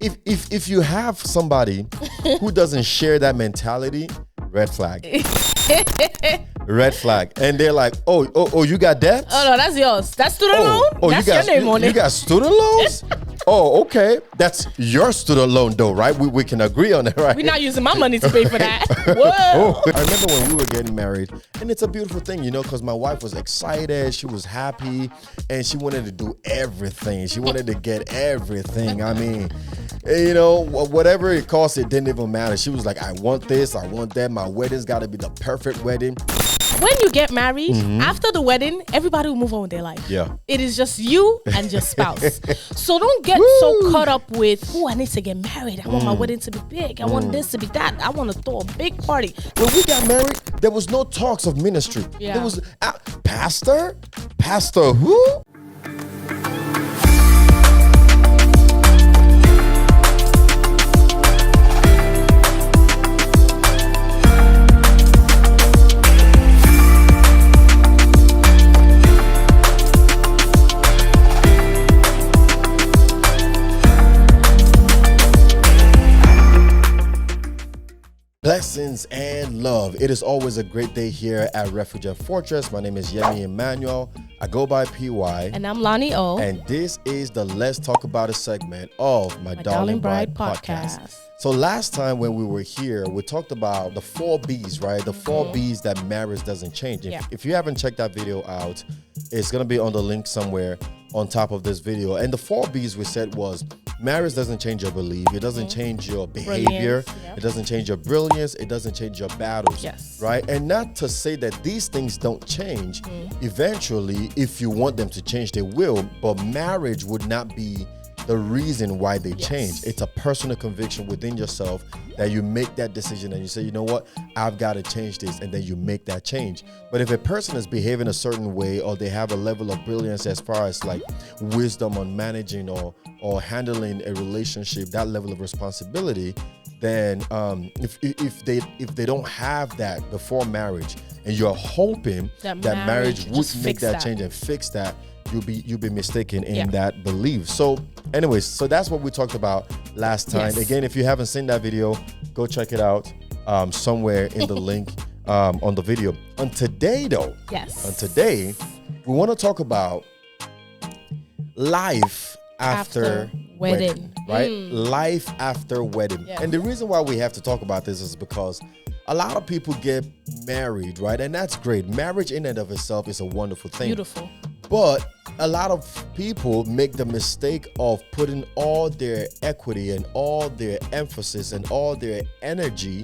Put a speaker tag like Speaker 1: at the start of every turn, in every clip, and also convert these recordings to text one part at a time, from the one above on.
Speaker 1: if you have somebody who doesn't share that mentality, red flag. Red flag. And they're like, oh, you got debts?
Speaker 2: Oh no, that's yours. That's student loan. That's
Speaker 1: you got,
Speaker 2: your name on it.
Speaker 1: You got student loans? Oh, okay. That's your student loan though, right? We can agree on that, right?
Speaker 2: We're not using my money to pay for that. Whoa.
Speaker 1: Oh, I remember when we were getting married, and it's a beautiful thing, because my wife was excited, she was happy, and she wanted to do everything. She wanted to get everything. I mean, whatever it cost, it didn't even matter. She was like, I want this, I want that. My wedding's got to be the perfect wedding.
Speaker 2: When you get married, after the wedding, everybody will move on with their life.
Speaker 1: Yeah.
Speaker 2: It is just you and your spouse. So don't get so caught up with, I need to get married. I want my wedding to be big. I want this to be that. I want to throw a big party.
Speaker 1: When we got married, there was no talks of ministry.
Speaker 2: Yeah.
Speaker 1: There was, pastor who? Blessings and love. It is always a great day here at Refuge and Fortress. My name is Yemi Emmanuel. I go by PY.
Speaker 2: And I'm Loni O.
Speaker 1: And this is the Let's Talk About It segment of My Darling Bride podcast. So last time when we were here, we talked about the 4 B's, right? The 4 B's that marriage doesn't change. If you haven't checked that video out, it's going to be on the link somewhere on top of this video. And the 4 B's we said was marriage doesn't change your belief. It doesn't change your behavior. It doesn't change your brilliance. It doesn't change your battles.
Speaker 2: Yes.
Speaker 1: Right? And not to say that these things don't change. Eventually, if you want them to change, they will. But marriage would not be the reason why they change. It's a personal conviction within yourself that you make that decision and you say, you know what, I've got to change this, and then you make that change. But if a person is behaving a certain way, or they have a level of brilliance as far as like wisdom on managing or handling a relationship, that level of responsibility, then if they don't have that before marriage, and you're hoping that marriage would make that change and fix that, you'll be mistaken in that belief. So anyways, so that's what we talked about last time. Again, if you haven't seen that video, go check it out somewhere in the link on the video. On today though, on today, we want to talk about life after wedding, right? Life after wedding. And the reason why we have to talk about this is because a lot of people get married, right? And that's great. Marriage in and of itself is a wonderful thing.
Speaker 2: Beautiful.
Speaker 1: But a lot of people make the mistake of putting all their equity and all their emphasis and all their energy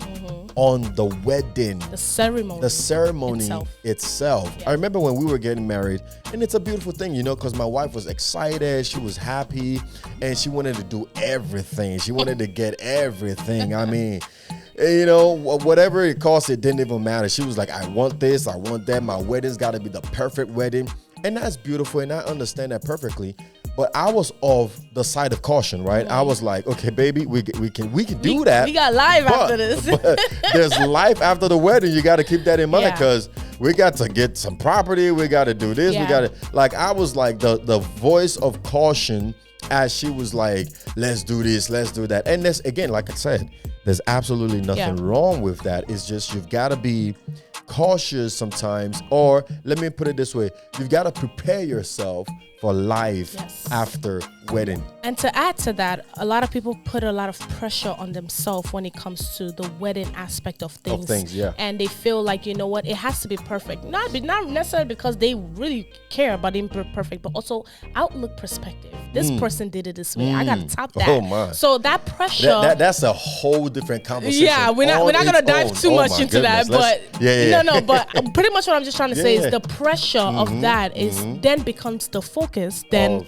Speaker 1: on the wedding.
Speaker 2: The ceremony
Speaker 1: itself. I remember when we were getting married, and it's a beautiful thing, because my wife was excited, she was happy, and she wanted to do everything. She wanted to get everything. I mean, whatever it cost, it didn't even matter. She was like, I want this, I want that. My wedding's got to be the perfect wedding. And that's beautiful, and I understand that perfectly. But I was of the side of caution, right? I was like, okay, baby, we can do that.
Speaker 2: We got life after this.
Speaker 1: But there's life after the wedding. You got to keep that in mind, because we got to get some property. We got to do this. We got to, I was like the voice of caution as she was like, let's do this, let's do that. And that's, again, like I said, there's absolutely nothing wrong with that. It's just you've got to be cautious sometimes, or let me put it this way, you've got to prepare yourself for life after wedding.
Speaker 2: And to add to that, a lot of people put a lot of pressure on themselves when it comes to the wedding aspect of things. And they feel like, you know what, it has to be perfect. Not necessarily because they really care about being perfect, but also outlook perspective. This person did it this way. I got to top that.
Speaker 1: Oh my.
Speaker 2: So that pressure.
Speaker 1: That's a whole different conversation.
Speaker 2: Yeah, we're not going to dive too much into that. But no, but pretty much what I'm just trying to say is the pressure of that is then becomes the focus then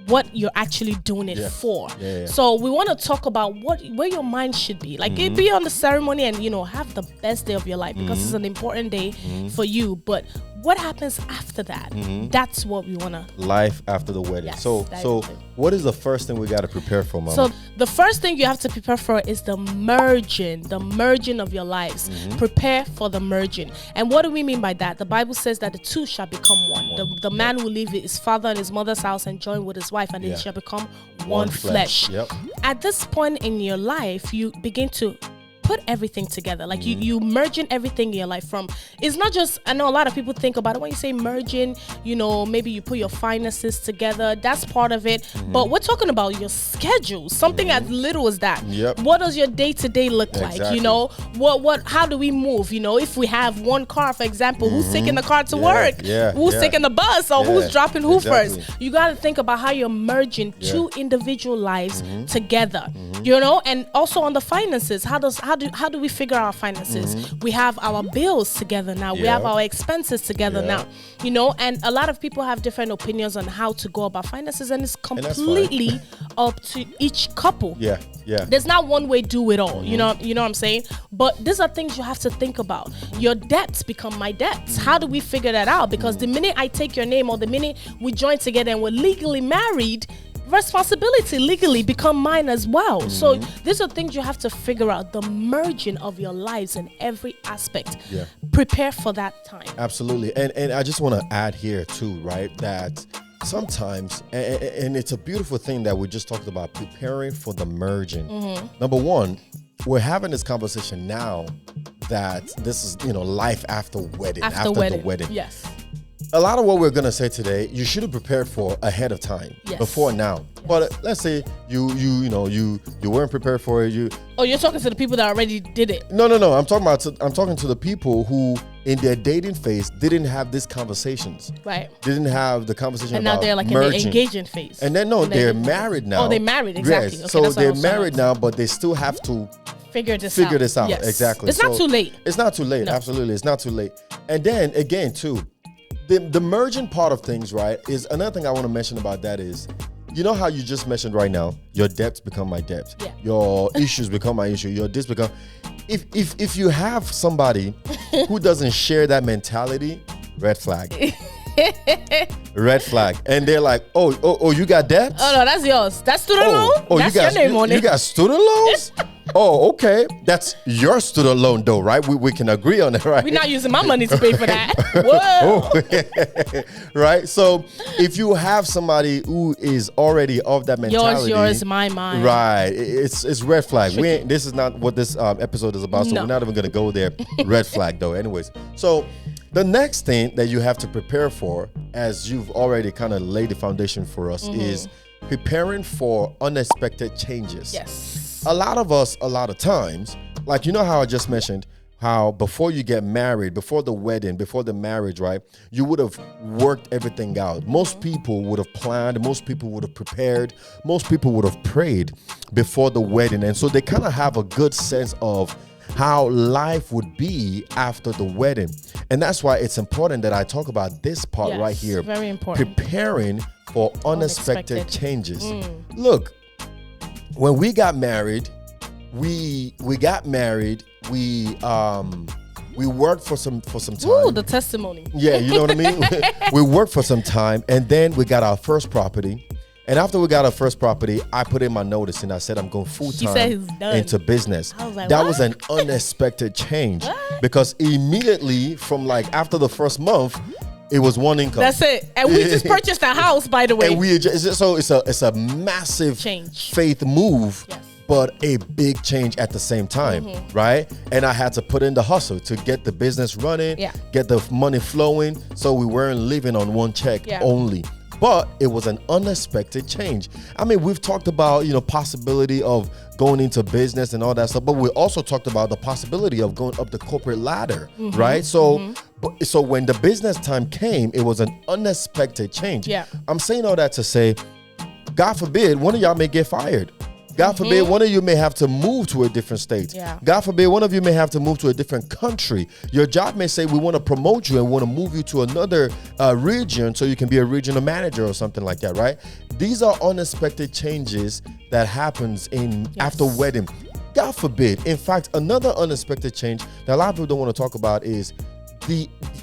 Speaker 2: what you're actually doing it for. So we want to talk about where your mind should be. Like be on the ceremony and have the best day of your life, because it's an important day for you. But what happens after that? That's what we want to.
Speaker 1: Life after the wedding.
Speaker 2: Yes,
Speaker 1: so what is the first thing we got to prepare for, Mama?
Speaker 2: So the first thing you have to prepare for is the merging of your lives. Prepare for the merging. And what do we mean by that? The Bible says that the two shall become one. The man will leave his father and his mother's house and join with his wife, and they shall become one flesh.
Speaker 1: Yep.
Speaker 2: At this point in your life, you begin to put everything together. Like you merging everything in your life. From, it's not just, I know a lot of people think about it when you say merging, maybe you put your finances together. That's part of it. But we're talking about your schedule, something as little as that.
Speaker 1: Yep.
Speaker 2: What does your day-to-day look like? How do we move? If we have one car, for example, who's taking the car to work? Who's taking the bus, or who's dropping who first? You got to think about how you're merging two individual lives together. And also on the finances, how do we figure our finances? We have our bills together now. We have our expenses together now. And a lot of people have different opinions on how to go about finances, and it's completely up to each couple. There's not one way to do it all. You know what I'm saying? But these are things you have to think about. Your debts become my debts. How do we figure that out? Because the minute I take your name, or the minute we join together and we're legally married, responsibility legally become mine as well. So these are things you have to figure out, the merging of your lives in every aspect. Prepare for that time.
Speaker 1: Absolutely. And I just want to add here too, right, that sometimes, and it's a beautiful thing that we just talked about, preparing for the merging. Number one, we're having this conversation now that this is, life after wedding, after the wedding.
Speaker 2: Yes.
Speaker 1: A lot of what we're going to say today, you should have prepared for ahead of time, before now. Yes. But let's say you weren't prepared for it. You're
Speaker 2: talking to the people that already did it.
Speaker 1: No. I'm talking to the people who, in their dating phase, didn't have these conversations.
Speaker 2: Right.
Speaker 1: Didn't have the conversation
Speaker 2: and
Speaker 1: about
Speaker 2: now they're like
Speaker 1: merging.
Speaker 2: in the engaging phase.
Speaker 1: And then they're married now.
Speaker 2: Oh, they're married, exactly.
Speaker 1: Yes.
Speaker 2: Okay,
Speaker 1: so they're married now, but they still have to figure this out.
Speaker 2: Yes.
Speaker 1: Exactly.
Speaker 2: It's not too late.
Speaker 1: It's not too late.
Speaker 2: No.
Speaker 1: Absolutely, it's not too late. And then again, too, the merging part of things, right, is another thing I want to mention about that is, how you just mentioned right now, your debts become my debts. Yeah. Your issues become my issue. Your this become. If you have somebody who doesn't share that mentality, red flag. Red flag. And they're like, oh, you got debts?
Speaker 2: Oh no, that's yours. That's student loan? That's your name on it.
Speaker 1: You got student loans? Oh, okay. That's your student loan though, right? We can agree on that, right?
Speaker 2: We're not using my money to pay for that. Whoa.
Speaker 1: Right? So if you have somebody who is already of that mentality.
Speaker 2: Yours, mine.
Speaker 1: Right. It's red flag. This is not what this episode is about, so we're not even going to go there. Red flag though. Anyways. So the next thing that you have to prepare for, as you've already kind of laid the foundation for us, is preparing for unexpected changes.
Speaker 2: Yes.
Speaker 1: A lot of us, a lot of times, like, how I just mentioned, how before you get married, before the wedding, before the marriage, right, you would have worked everything out. Most people would have planned. Most people would have prepared. Most people would have prayed before the wedding. And so they kind of have a good sense of how life would be after the wedding. And that's why it's important that I talk about this part right here.
Speaker 2: Very important.
Speaker 1: Preparing for unexpected changes. Look, when we got married, we worked for some time.
Speaker 2: Ooh, the testimony.
Speaker 1: Yeah, you know what I mean? We worked for some time, and then we got our first property. And after we got our first property, I put in my notice and I said I'm going full-time into business.
Speaker 2: I was like,
Speaker 1: that was an unexpected change. Because immediately from after the first month, it was one income.
Speaker 2: That's it. And we just purchased a house, by the way.
Speaker 1: And it's a massive
Speaker 2: change,
Speaker 1: faith move, but a big change at the same time, right? And I had to put in the hustle to get the business running, get the money flowing, so we weren't living on one check only. But it was an unexpected change. I mean, we've talked about, possibility of going into business and all that stuff, but we also talked about the possibility of going up the corporate ladder, right? So, so when the business time came, it was an unexpected change.
Speaker 2: Yeah.
Speaker 1: I'm saying all that to say, God forbid, one of y'all may get fired. God forbid, one of you may have to move to a different state.
Speaker 2: Yeah.
Speaker 1: God forbid, one of you may have to move to a different country. Your job may say, we want to promote you and want to move you to another region so you can be a regional manager or something like that, right? These are unexpected changes that happens after wedding. God forbid. In fact, another unexpected change that a lot of people don't want to talk about is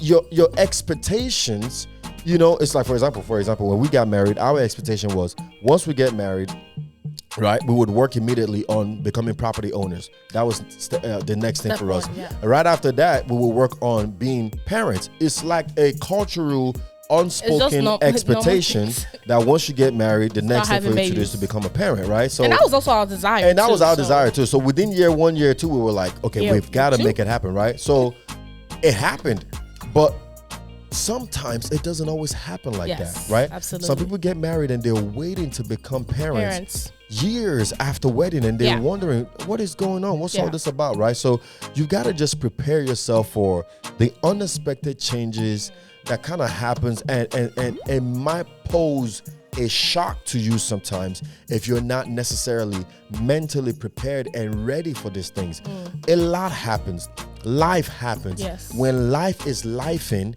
Speaker 1: your expectations, you know, it's like, for example, when we got married, our expectation was once we get married, right, we would work immediately on becoming property owners. That was the next thing for us. Yeah. Right after that, we will work on being parents. It's like a cultural, unspoken expectation that once you get married, the next thing for you to do is to become a parent, right? So,
Speaker 2: and that was also our desire.
Speaker 1: And that was our desire too. So within year 1, year 2, we were like, okay, we've got to make it happen, right? So it happened, but sometimes it doesn't always happen like that, right?
Speaker 2: Absolutely.
Speaker 1: Some people get married and they're waiting to become parents years after wedding, and they're wondering what is going on, what's all this about, right? So you got to just prepare yourself for the unexpected changes that kind of happens, and it might pose a shock to you sometimes if you're not necessarily mentally prepared and ready for these things. A lot happens. Life happens.
Speaker 2: Yes.
Speaker 1: When life is lifing,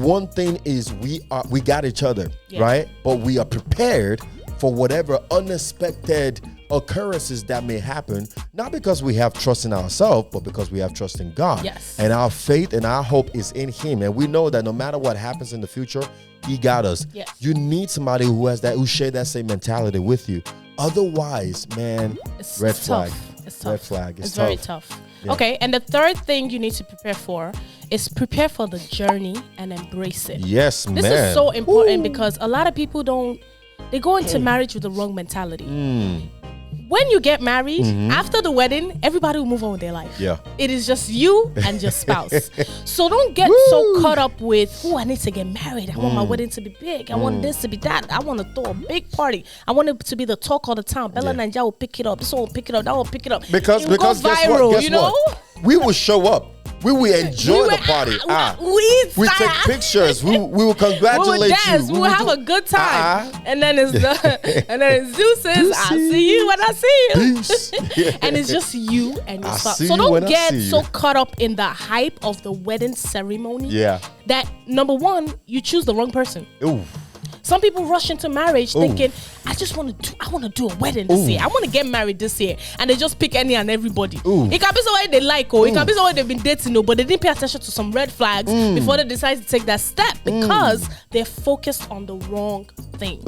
Speaker 1: one thing is we got each other, right? But we are prepared for whatever unexpected occurrences that may happen, not because we have trust in ourselves, but because we have trust in God.
Speaker 2: Yes.
Speaker 1: And our faith and our hope is in Him. And we know that no matter what happens in the future, He got us.
Speaker 2: Yes.
Speaker 1: You need somebody who share that same mentality with you. Otherwise, man,
Speaker 2: it's
Speaker 1: red flag.
Speaker 2: It's tough.
Speaker 1: Red flag.
Speaker 2: It's very tough. Yeah. Okay, and the third thing you need to prepare for is prepare for the journey and embrace it.
Speaker 1: Yes,
Speaker 2: this is so important because a lot of people they go into marriage with the wrong mentality. When you get married, after the wedding, everybody will move on with their life.
Speaker 1: Yeah.
Speaker 2: It is just you and your spouse. So don't get so caught up with, I need to get married. I want my wedding to be big. I want this to be that. I want to throw a big party. I want it to be the talk all the time. Bella Ninja will pick it up. This one will pick it up. That will pick it up.
Speaker 1: Because
Speaker 2: go viral, guess what?
Speaker 1: We will show up. We will enjoy the party. We take pictures. We will congratulate
Speaker 2: we will dance.
Speaker 1: you.
Speaker 2: We will have a good time. And then it's deuces. I see you when I see you.
Speaker 1: Peace.
Speaker 2: And it's just you and your spouse. So don't get so caught up in the hype of the wedding ceremony.
Speaker 1: Yeah.
Speaker 2: That number one, you choose the wrong person.
Speaker 1: Ooh.
Speaker 2: Some people rush into marriage thinking, I want to do a wedding this year. I want to get married this year. And they just pick any and everybody. It can be somebody they like, it can be somebody they've been dating, but they didn't pay attention to some red flags before they decide to take that step because they're focused on the wrong thing.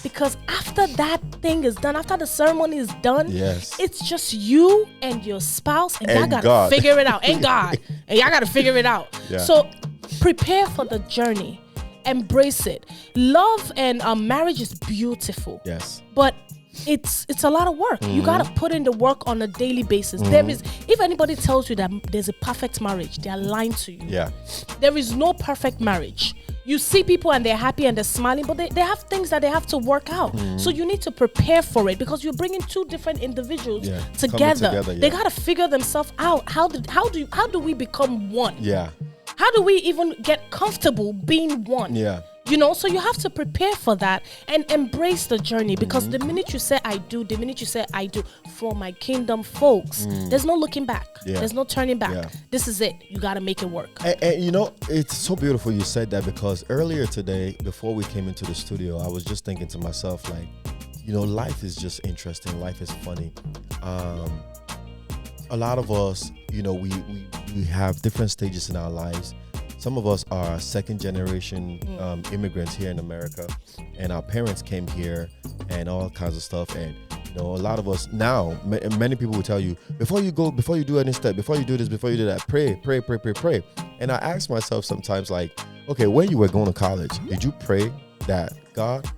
Speaker 2: Because after that thing is done, after the ceremony is done, it's just you and your spouse, and y'all got to figure it out. And God. And y'all got to figure it out. Yeah. So prepare for the journey. Embrace it. Love and marriage is beautiful.
Speaker 1: Yes.
Speaker 2: But it's a lot of work. You gotta put in the work on a daily basis. There is, if anybody tells you that there's a perfect marriage, they're lying to you.
Speaker 1: Yeah.
Speaker 2: There is no perfect marriage. You see people and they're happy and they're smiling, but they have things that they have to work out. So you need to prepare for it because you're bringing two different individuals together. They gotta figure themselves out. How do we become one?
Speaker 1: Yeah.
Speaker 2: How do we even get comfortable being one?
Speaker 1: Yeah.
Speaker 2: You know, so you have to prepare for that and embrace the journey because the minute you say I do for my kingdom folks, there's no looking back. Yeah. There's no turning back. Yeah. This is it. You got to make it work.
Speaker 1: And you know, it's so beautiful you said that because earlier today, before we came into the studio, I was just thinking to myself, like, you know, life is just interesting. Life is funny. A lot of us, you know, we have different stages in our lives. Some of us are second generation immigrants here in America, and our parents came here and all kinds of stuff. And you know, a lot of us now, many people will tell you, before you do any step, before you do this, before you do that, pray. And I ask myself sometimes, like, okay, when you were going to college, did you pray that, God,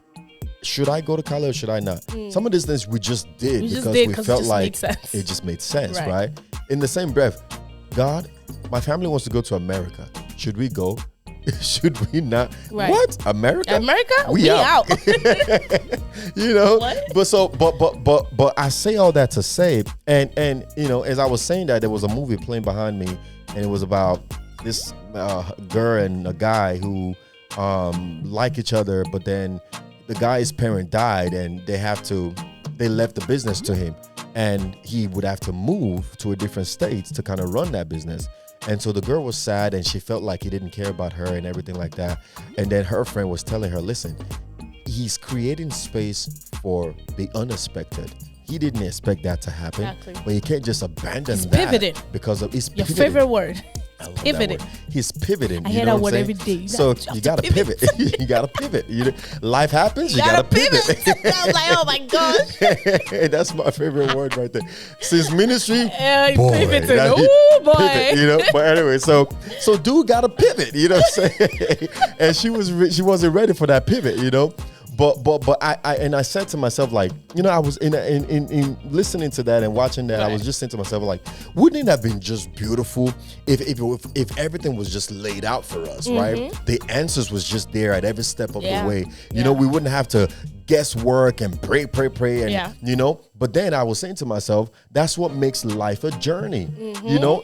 Speaker 1: should I go to college or should I not? Some of these things we just did because we felt like it just made sense, right? In the same breath, God, my family wants to go to America. Should we go? Should we not?
Speaker 2: Right.
Speaker 1: What? America?
Speaker 2: We out.
Speaker 1: You know? What? But I say all that to say, and you know, as I was saying that, there was a movie playing behind me, and it was about this girl and a guy who like each other, but then the guy's parent died and they left the business to him, and he would have to move to a different state to kind of run that business. And so the girl was sad and she felt like he didn't care about her and everything like that. And then her friend was telling her, listen, he's creating space for the unexpected. He didn't expect that to happen, but you can't just abandon that
Speaker 2: pivoted.
Speaker 1: because of
Speaker 2: your favorite word.
Speaker 1: I love that word. He's pivoting.
Speaker 2: I hear that word every day.
Speaker 1: So you gotta pivot. You gotta pivot. Life happens. You gotta pivot.
Speaker 2: I was like, oh my gosh.
Speaker 1: That's my favorite word right there. Since ministry,
Speaker 2: pivoting. Oh boy.
Speaker 1: Pivot, but anyway, so dude gotta pivot. You know what I'm saying? And she wasn't ready for that pivot. But I said to myself, like, I was in listening to that and watching that, right. I was just saying to myself, like, wouldn't it have been just beautiful if everything was just laid out for us, right? The answers was just there at every step of the way. We wouldn't have to guesswork and pray and but then I was saying to myself, that's what makes life a journey.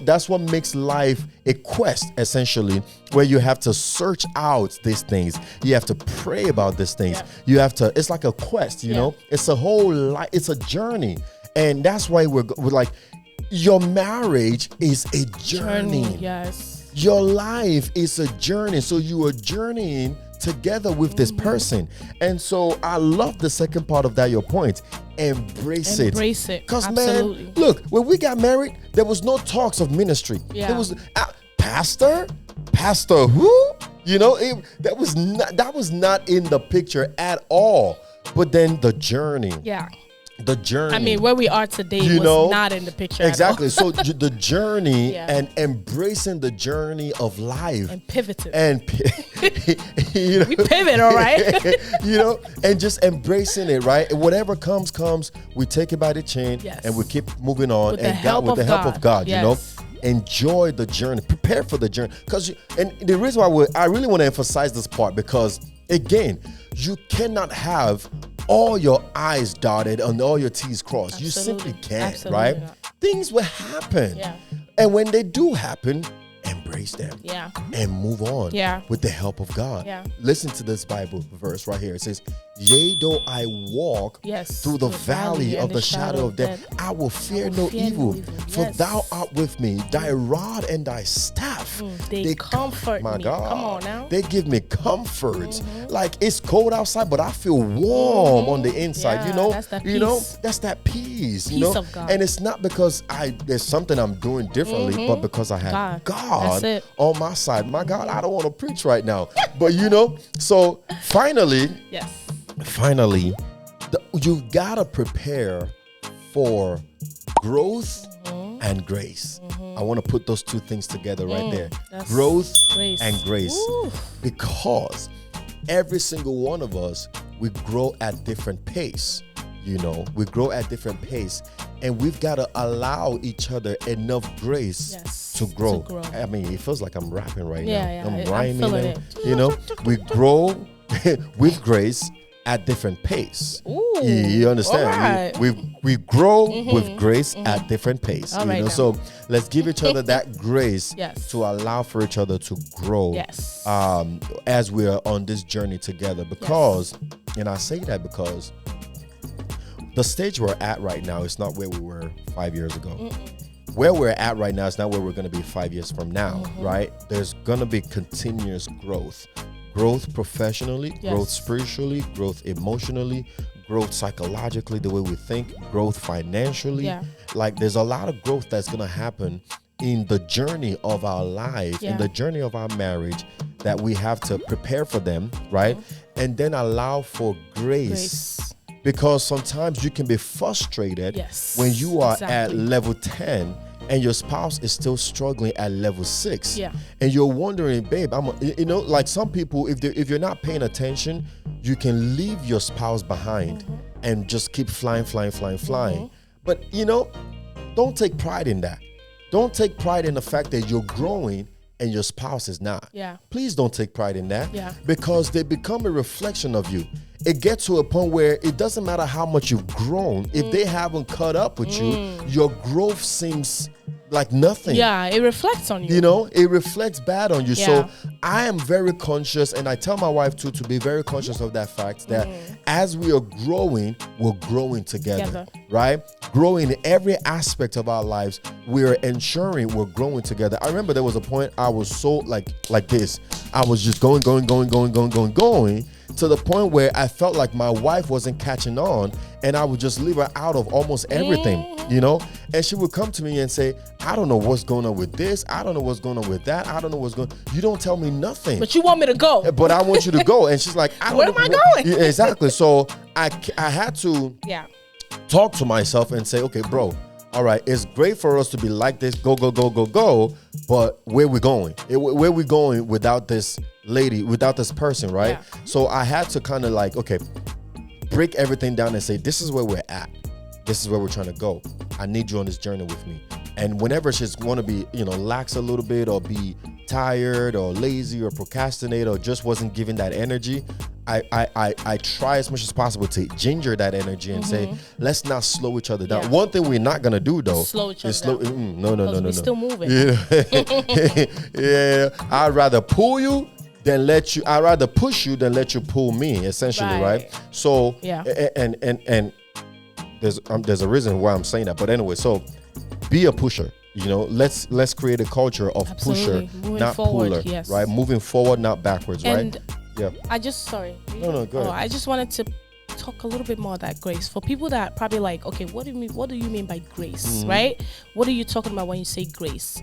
Speaker 1: That's what makes life a quest, essentially, where you have to search out these things. You have to pray about these things. You have to, it's like a quest, it's a whole life, it's a journey. And that's why we're like, your marriage is a journey.
Speaker 2: Yes.
Speaker 1: Your life is a journey. So you are journeying together with this person. And so I love the second part of that, your point. Embrace it. Because, man, look, when we got married, there was no talks of ministry. There was pastor who? That was not in the picture at all. But then the journey. The journey.
Speaker 2: I mean, where we are today was not in the picture.
Speaker 1: Exactly. So the journey and embracing the journey of life.
Speaker 2: And pivoting.
Speaker 1: And
Speaker 2: we pivot, all right?
Speaker 1: And just embracing it, right? And whatever comes, we take it by the chin and we keep moving on. With the help of God, enjoy the journey. Prepare for the journey. And the reason why I really want to emphasize this part, because, again, you cannot have all your I's dotted and all your T's crossed. Absolutely. You simply can't, right? Not. Things will happen. And when they do happen, embrace them and move on with the help of God. Listen to this Bible verse right here. It says, yea, though I walk through the valley of the shadow of death, I will fear no evil, for thou art with me. Thy rod and thy staff,
Speaker 2: they comfort me.
Speaker 1: God,
Speaker 2: come on now.
Speaker 1: They give me comfort. Like, it's cold outside, but I feel warm on the inside.
Speaker 2: That's that peace.
Speaker 1: That's that peace.
Speaker 2: Peace of God.
Speaker 1: And it's not because there's something I'm doing differently, but because I have God on my side. My God, I don't want to preach right now, but so finally, you've got to prepare for growth and grace. I want to put those two things together right there. Growth and grace. Ooh. Because every single one of us, we grow at different pace. We grow at different pace, and we've got to allow each other enough grace to grow. I mean, it feels like I'm rapping right now. I'm rhyming. We grow with grace at different pace. Ooh, you understand? Right. We grow with grace at different pace. So let's give each other that grace to allow for each other to grow as we are on this journey together. Because, and I say that because the stage we're at right now is not where we were 5 years ago. Where we're at right now is not where we're going to be 5 years from now, right? There's going to be continuous growth. Growth professionally, growth spiritually, growth emotionally, growth psychologically, the way we think, growth financially. Like, there's a lot of growth that's going to happen in the journey of our life, in the journey of our marriage, that we have to prepare for them, right? And then allow for grace. Because sometimes you can be frustrated when you are at level 10 and your spouse is still struggling at level 6. And you're wondering, babe, like some people, if you're not paying attention, you can leave your spouse behind and just keep flying. But, don't take pride in that. Don't take pride in the fact that you're growing and your spouse is not. Please don't take pride in that. Because they become a reflection of you. It gets to a point where it doesn't matter how much you've grown. If they haven't caught up with you, your growth seems like nothing.
Speaker 2: It reflects on you.
Speaker 1: It reflects bad on you. So I am very conscious, and I tell my wife too, to be very conscious of that fact, that as we are growing, we're growing together. Right? Growing in every aspect of our lives, we're ensuring we're growing together. I remember there was a point I was so like this. I was just going. to the point where I felt like my wife wasn't catching on, and I would just leave her out of almost everything, you know? And she would come to me and say, I don't know what's going on with this. I don't know what's going on with that. I don't know what's going on. You don't tell me nothing.
Speaker 2: But you want me to go.
Speaker 1: But I want you to go. And she's like,
Speaker 2: where am I going?
Speaker 1: Yeah, exactly. So I had to talk to myself and say, okay, bro, all right, it's great for us to be like this, go, but where we going? Where we going without this lady, without this person, right? Yeah. So I had to kind of like, okay, break everything down and say, this is where we're at. This is where we're trying to go. I need you on this journey with me. And whenever she's going to be, lax a little bit or be tired or lazy or procrastinate or just wasn't giving that energy, I try as much as possible to ginger that energy and say, let's not slow each other down. Yeah. One thing we're not going to do, though,
Speaker 2: slow each other down.
Speaker 1: No.
Speaker 2: We're still moving.
Speaker 1: Yeah. I'd rather pull you than let you. I'd rather push you than let you pull me, essentially, right? So, and there's a reason why I'm saying that. But anyway, so be a pusher. Let's create a culture of pusher, not puller, right? Moving forward, not backwards, right? Yeah.
Speaker 2: No, go ahead. I just wanted to talk a little bit more of that grace for people that probably like, okay, what do you mean by grace, right? What are you talking about when you say grace?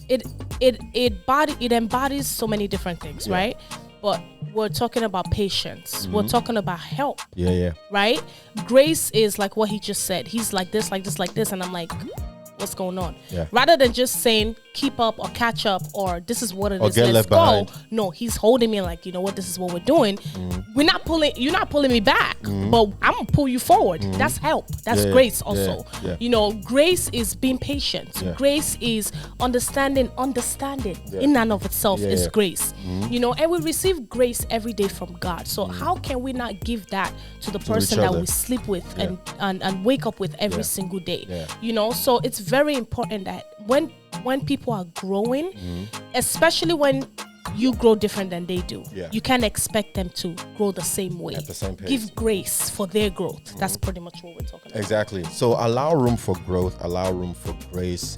Speaker 2: It embodies so many different things, right? But we're talking about patience. We're talking about help.
Speaker 1: Yeah.
Speaker 2: Right? Grace is like what he just said. He's like this, and I'm like, what's going on? Yeah. Rather than just saying keep up or catch up or this is what it is, let's go. Behind. No, he's holding me like, you know what, this is what we're doing. You're not pulling me back, but I'm gonna pull you forward. That's help. That's grace also. Yeah. Grace is being patient. Yeah. Grace is understanding in and of itself is grace. And we receive grace every day from God. So how can we not give that to the person that we sleep with and wake up with every single day? Yeah. So it's very important that when people are growing, especially when you grow different than they do, you can't expect them to grow the same way.
Speaker 1: At the same pace.
Speaker 2: Give grace for their growth. That's pretty much what we're talking about.
Speaker 1: Exactly. So allow room for growth, allow room for grace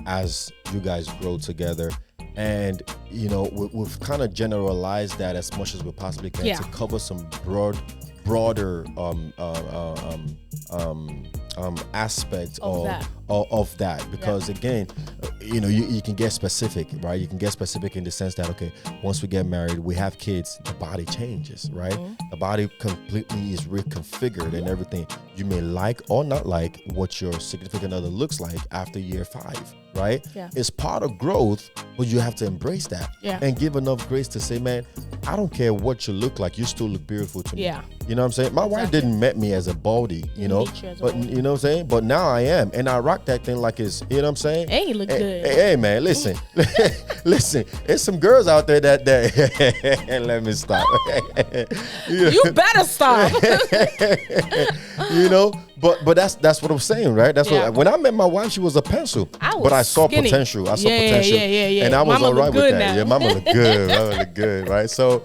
Speaker 1: as you guys grow together. And, we've kind of generalized that as much as we possibly can to cover some broader aspect of that because again, you can get specific, right? You can get specific in the sense that, okay, once we get married, we have kids, the body changes, right? The body completely is reconfigured and everything. You may like or not like what your significant other looks like after year 5, right? Yeah. It's part of growth, but you have to embrace that and give enough grace to say, man, I don't care what you look like, you still look beautiful to me. Yeah. You know what I'm saying? My wife didn't met me as a baldy, but you know what I'm saying? But now I am, and I rock that thing like it's, you know what I'm saying?
Speaker 2: Hey, you look good.
Speaker 1: Hey, man, listen, listen. There's some girls out there that let me stop.
Speaker 2: You better stop.
Speaker 1: But that's what I'm saying, right? That's what when I met my wife, she was a pencil, but I saw potential.
Speaker 2: Yeah.
Speaker 1: And I was all right with that.
Speaker 2: Now.
Speaker 1: Yeah, mama look good. Mama look good, right? So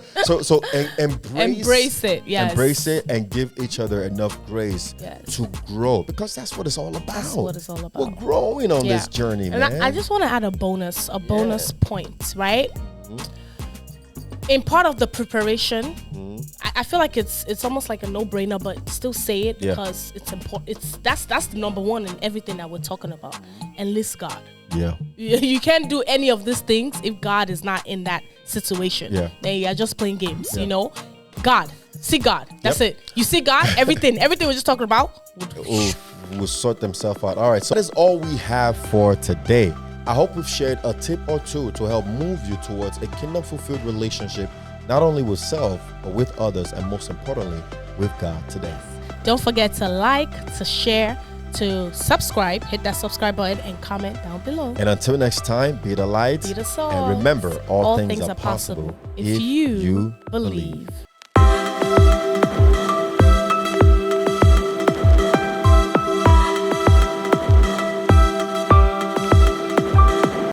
Speaker 1: embrace it. Yes. Embrace it and give each other enough grace to grow, because that's what it's all about.
Speaker 2: That's what it's all about.
Speaker 1: We're growing on this journey,
Speaker 2: and
Speaker 1: man.
Speaker 2: I just want to add a bonus point, right? In part of the preparation, I feel like it's almost like a no-brainer, but still say it because it's important. That's the number one in everything that we're talking about. Enlist God.
Speaker 1: Yeah.
Speaker 2: You can't do any of these things if God is not in that situation. Yeah. Then you're just playing games, God. See God. That's it. You see God, everything we're just talking about
Speaker 1: will sort themselves out. All right. So that's all we have for today. I hope we've shared a tip or two to help move you towards a kingdom-fulfilled relationship, not only with self, but with others, and most importantly, with God today.
Speaker 2: Don't forget to like, to share, to subscribe, hit that subscribe button, and comment down below.
Speaker 1: And until next time, be the light.
Speaker 2: Be the salt.
Speaker 1: And remember, all things are possible if you believe.